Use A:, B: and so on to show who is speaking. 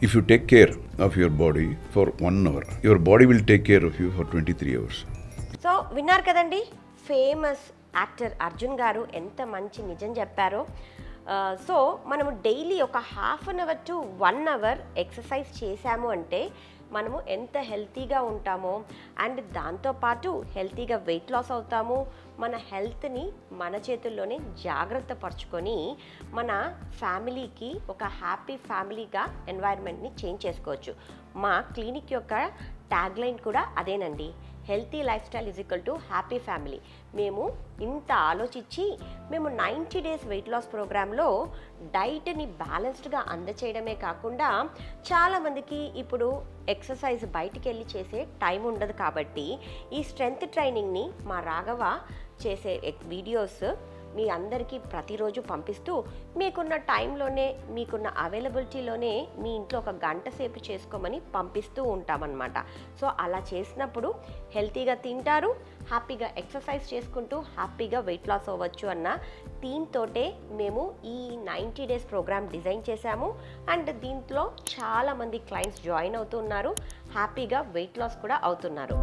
A: If you take care of your body for 1 hour, your body will take care of you for 23 hours.
B: So విన్నారు కదండి, famous actor Arjun గారు ఎంత మంచి నిజం చెప్పారో. సో మనము డైలీ ఒక half an hour to 1 hour exercise చేశాము అంటే మనము ఎంత హెల్తీగా ఉంటామో, అండ్ దాంతోపాటు హెల్తీగా వెయిట్ లాస్ అవుతాము. మన హెల్త్ని మన చేతుల్లోనే జాగ్రత్త పరుచుకొని మన ఫ్యామిలీకి ఒక హ్యాపీ ఫ్యామిలీగా ఎన్వైర్న్మెంట్ని చేంజ్ చేసుకోవచ్చు. మా క్లినిక్ యొక్క ట్యాగ్లైన్ కూడా అదేనండి, healthy life style is equal to happy family. మేము ఇంత ఆలోచించి మేము 90 డేస్ వెయిట్ లాస్ ప్రోగ్రాంలో డైట్ని బ్యాలెన్స్డ్గా అందచేయడమే కాకుండా, చాలామందికి ఇప్పుడు ఎక్సర్సైజ్ బయటికి వెళ్ళి చేసే టైం ఉండదు కాబట్టి ఈ స్ట్రెంగ్త్ ట్రైనింగ్ని మా రాఘవ చేసే వీడియోస్ మీ అందరికీ ప్రతిరోజు పంపిస్తూ మీకున్న టైంలోనే, మీకున్న అవైలబిలిటీలోనే మీ ఇంట్లో ఒక గంట సేపు చేసుకోమని పంపిస్తూ ఉంటామన్నమాట. సో అలా చేసినప్పుడు హెల్తీగా తింటారు, హ్యాపీగా ఎక్సర్సైజ్ చేసుకుంటూ హ్యాపీగా వెయిట్ లాస్ అవ్వచ్చు అన్న థీమ్ తోటే మేము ఈ 90 డేస్ ప్రోగ్రామ్ డిజైన్ చేశాము. అండ్ దీంట్లో చాలామంది క్లయింట్స్ జాయిన్ అవుతున్నారు, హ్యాపీగా వెయిట్ లాస్ కూడా అవుతున్నారు.